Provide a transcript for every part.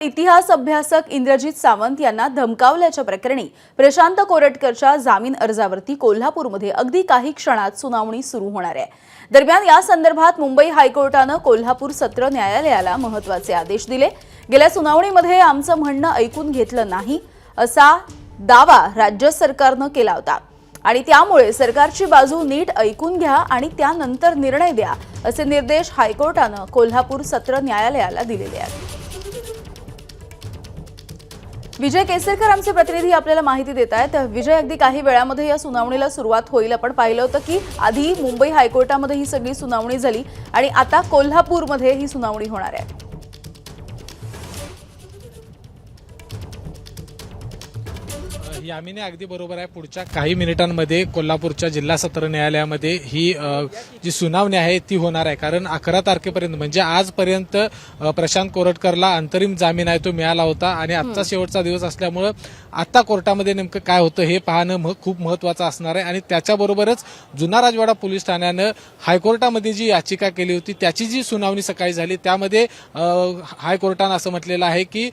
इतिहास अभ्यासक इंद्रजित सावंत यांना धमकावल्याच्या प्रकरणी प्रशांत कोरटकरच्या जामीन अर्जावरती कोल्हापूरमध्ये अगदी काही क्षणात सुनावणी सुरू होणार आहे। दरम्यान या संदर्भात मुंबई हायकोर्टाने कोल्हापूर सत्र न्यायालयाला महत्त्वाचे आदेश दिले। गेल्या सुनावणीमध्ये आमचं म्हणणं ऐकून घेतलं नाही असा दावा राज्य सरकारने केला होता आणि त्यामुळे सरकारची बाजू नीट ऐकून घ्या आणि त्यानंतर निर्णय द्या असे निर्देश हायकोर्टाने कोल्हापूर सत्र न्यायालयाला दिलेले आहेत। विजय केसरकर आमचे प्रतिनिधी आपल्याला माहिती देत आहेत। विजय, अगदी काही वेळामध्ये या सुनावणीला सुरुवात होईल। आपण पाहिलं होतं की आधी मुंबई हायकोर्टामध्ये ही सगळी सुनावणी झाली आणि आता कोल्हापूरमध्ये ही सुनावणी होणार आहे। यामिनी अगदी बरोबर आहे। पुढच्या काही मिनिटांमध्ये कोल्हापूरच्या जिल्हा सत्र न्यायालयामध्ये ही जी सुनावणी आहे ती होणार आहे। कारण 11 तारखेपर्यंत म्हणजे आजपर्यंत प्रशांत कोरटकरला अंतरिम जामीन आहे तो मिळाला होता आणि आजचा शेवटचा दिवस असल्यामुळे आता कोर्टामध्ये नेमकं काय होतं हे पाहणं खूप महत्त्वाचं असणार आहे। आणि त्याच्याबरोबरच जुना राजवाडा पोलीस ठाण्यानं हायकोर्टामध्ये जी याचिका केली होती त्याची जी सुनावणी सकाळी झाली त्यामध्ये हायकोर्टानं असं म्हटलेलं आहे की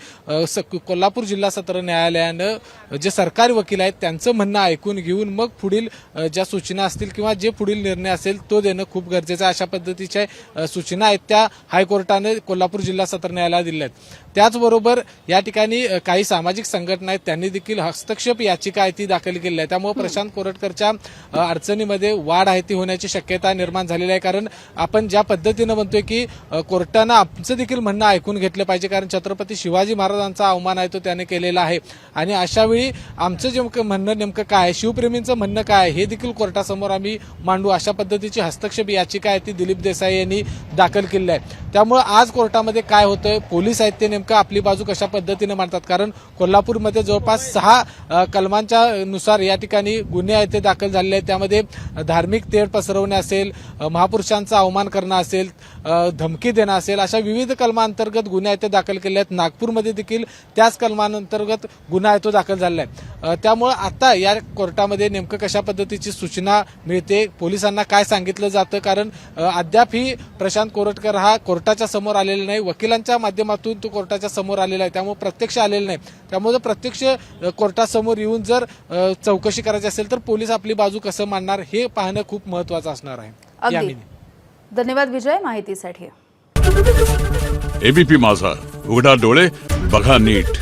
कोल्हापूर जिल्हा सत्र न्यायालयानं जे सरकारी वकील आहेत त्यांचं म्हणणं ऐकून घेऊन मग पुढील ज्या सूचना असतील किंवा जे पुढील निर्णय असेल तो देणं खूप गरजेचं आहे। अशा पद्धतीच्या सूचना आहेत त्या हायकोर्टाने कोल्हापूर जिल्हा सत्र न्यायालयाला दिल्या आहेत। त्याचबरोबर या ठिकाणी काही सामाजिक संघटना आहेत त्यांनी देखील हस्तक्षेप याचिका आहे ती दाखल केली आहे। त्यामुळे प्रशांत कोरटकरच्या अडचणीमध्ये वाढ आहे ती होण्याची शक्यता निर्माण झालेली आहे। कारण आपण ज्या पद्धतीनं म्हणतोय की कोर्टानं आमचं देखील म्हणणं ऐकून घेतलं पाहिजे, कारण छत्रपती शिवाजी महाराजांचा अवमान आहे तो त्याने केलेला आहे आणि अशावेळी आमचं जे म्हणणं नेमकं काय आहे, शिवप्रेमींचं म्हणणं काय आहे हे देखील कोर्टासमोर आम्ही मांडू अशा पद्धतीची हस्तक्षेप याचिका आहे ती दिलीप देसाई यांनी दाखल केली आहे। त्यामुळे आज कोर्टामध्ये काय होतंय, पोलीस आहेत ते नेमकं आपली बाजू कशा पद्धतीने मांडतात, कारण कोल्हापूरमध्ये जवळपास 6 कलमांच्या नुसार या ठिकाणी गुन्हे आहेत ते दाखल झालेले आहेत। त्यामध्ये धार्मिक तेढ पसरवणे असेल, महापुरुषांचा अवमान करणं असेल, धमकी देणं असेल, अशा विविध कलमांतर्गत गुन्हे आहेत ते दाखल केले आहेत। नागपूरमध्ये देखील त्याच कलमांतर्गत गुन्हा आहे तो दाखल झालेला आहे। त्यामुळे आता या कोर्टामध्ये नेमकं कशा पद्धतीची सूचना मिळते, पोलिसांना काय सांगितलं जातं, कारण अद्याप ही प्रशांत कोरटकर हा कोर्टाच्या समोर आलेला नाही, वकिलांच्या माध्यमातून तो कोर्टाच्या समोर आलेला आहे, त्यामुळे प्रत्यक्ष आलेला नाही। त्यामुळे प्रत्यक्ष कोर्टासमोर येऊन जर चौकशी करायची असेल तर पोलीस आपली बाजू कसं मांडणार हे पाहणं खूप महत्त्वाचं असणार आहे। धन्यवाद विजय माहितीसाठी। एबीपी माझा, उघडा डोळे बघा नीट।